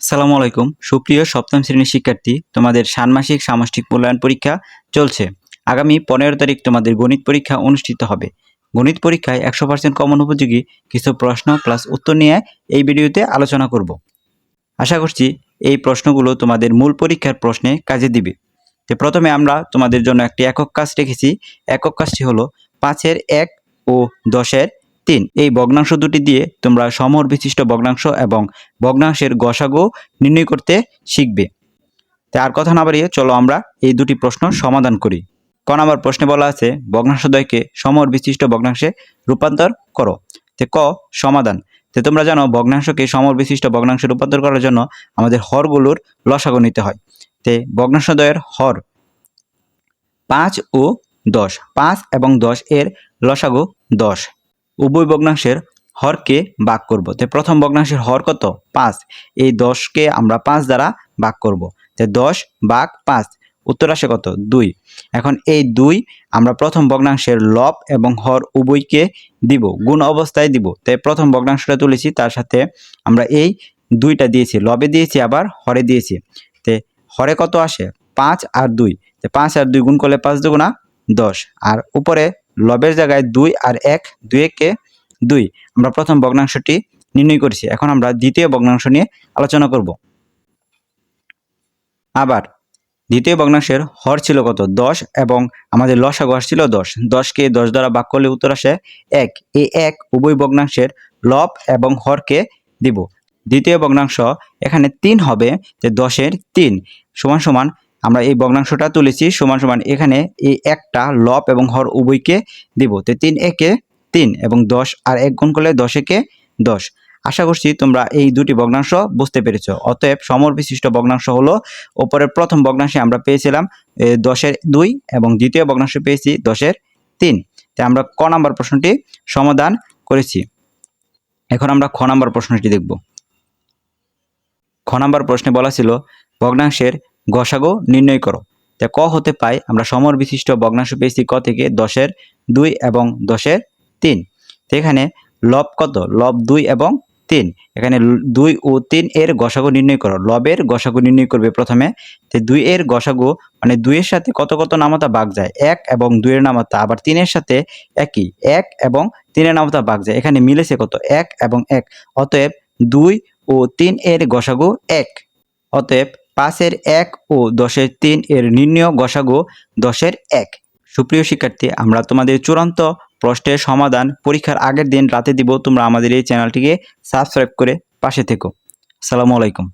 আসসালামু আলাইকুম সুপ্রিয় সপ্তম শ্রেণীর শিক্ষার্থী, তোমাদের ষান্মাসিক সামষ্টিক মূল্যায়ন পরীক্ষা চলছে। আগামী 15 তারিখ তোমাদের গণিত পরীক্ষা অনুষ্ঠিত হবে। গণিত পরীক্ষায় 100% কমন উপযোগী কিছু প্রশ্ন প্লাস উত্তর নিয়ে এই ভিডিওতে আলোচনা করব। আশা করছি এই প্রশ্নগুলো তোমাদের মূল পরীক্ষার প্রশ্নে কাজে দিবে। তো প্রথমে আমরা তোমাদের জন্য একটি একক কাজ রেখেছি। একক কাজটি হলো 5-এর 1 ও 10-এর 3 এই ভগ্নাংশ দুটি দিয়ে তোমরা সমহর বিশিষ্ট ভগ্নাংশ এবং ভগ্নাংশের গসাগু নির্ণয় করতে শিখবে। তাই আর কথা না বাড়িয়ে চলো আমরা এই দুটি প্রশ্ন সমাধান করি। ক নম্বর প্রশ্নে বলা আছে ভগ্নাংশদ্বয়কে সমহর বিশিষ্ট ভগ্নাংশে রূপান্তর করো। তো ক সমাধান। তো তোমরা জানো ভগ্নাংশকে সমহর বিশিষ্ট ভগ্নাংশে রূপান্তর করার জন্য আমাদের হরগুলোর লসাগু নিতে হয়। তে ভগ্নাংশদ্বয়ের হর 5 ও 10, 5 এবং 10 এর লসাগু 10। উভয় ভগ্নাংশের হরকে ভাগ করব। তো প্রথম ভগ্নাংশের হর কত? 5। এই 10কে আমরা 5 দ্বারা ভাগ করব। তো 10 ভাগ 5, উত্তর আসে কত? 2। এখন এই 2 আমরা প্রথম ভগ্নাংশের লব এবং হর উভয়কে দিব, গুণ অবস্থায় দিব। তাই প্রথম ভগ্নাংশটা তুলেছি, তার সাথে আমরা এই 2টা দিয়েছি, লবে দিয়েছি আবার হরে দিয়েছি। তে হরে কত আসে? 5 আর 2। তো 5 আর 2 গুণ করলে 5 দুগুণা 10, আর উপরে লবের জায়গায় 2 আর 1, 2 একে 2। আমরা প্রথম ভগ্নাংশটি নির্ণয় করেছি। এখন আমরা দ্বিতীয় ভগ্নাংশ নিয়ে আলোচনা করব। আবার দ্বিতীয় ভগ্নাংশের হর ছিল কত? 10 এবং আমাদের লসাগু আসছিল 10। 10কে 10 দ্বারা ভাগ করলে উত্তর আসে 1। এই 1 উভয় ভগ্নাংশের লব এবং হরকে দিব। দ্বিতীয় ভগ্নাংশ এখানে 3 হবে, যে 10-এর 3 সমান সমান আমরা এই ভগ্নাংশটা তুলেছি সমান সমান এখানে এই একটা লব এবং হর উভয়কে দিব। তো 3 একে 3 এবং 10 আর 1 গুণ করলে 10 একে 10। আশা করছি তোমরা এই দুটি ভগ্নাংশ বুঝতে পেরেছো। অতএব সমহর বিশিষ্ট ভগ্নাংশ হলো উপরের প্রথম ভগ্নাংশে আমরা পেয়েছিলাম 10-এর 2 এবং দ্বিতীয় ভগ্নাংশে পেয়েছি 10-এর 3। তাই আমরা ক নাম্বার প্রশ্নটি সমাধান করেছি। এখন আমরা খ নাম্বার প্রশ্নটি দেখব। খ নাম্বার প্রশ্নে বলা ছিল ভগ্নাংশের গসাগু নির্ণয় করো। তা ক হতে পাই আমরা সমহর বিশিষ্ট ভগ্নাংশ পেয়েছি ক থেকে 10-এর 2 এবং 10-এর 3। তো এখানে লব কত? লব 2 এবং 3। এখানে 2 ও 3 এর গসাগু নির্ণয় করো। লবের গসাগু নির্ণয় করবে প্রথমে। তো 2 এর গসাগু মানে 2 এর সাথে কত কত নামতা ভাগ যায়? 1 এবং 2 এর নামতা, আবার 3 এর সাথে একই 1 এবং 3 এর নামতা ভাগ যায়। এখানে মিলেছে কত? 1 এবং 1। অতএব 2 ও 3 এর গসাগু 1। অতএব 5-এর 1 ও 10-এর 3 এর নির্ণয় গসাগু 10-এর 1। সুপ্রিয় শিক্ষার্থী, আমরা তোমাদের চূড়ান্ত প্রশ্নের সমাধান পরীক্ষার আগের দিন রাতে দিব। তোমরা আমাদের এই চ্যানেলটিকে সাবস্ক্রাইব করে পাশে থেকো। আসসালামু আলাইকুম।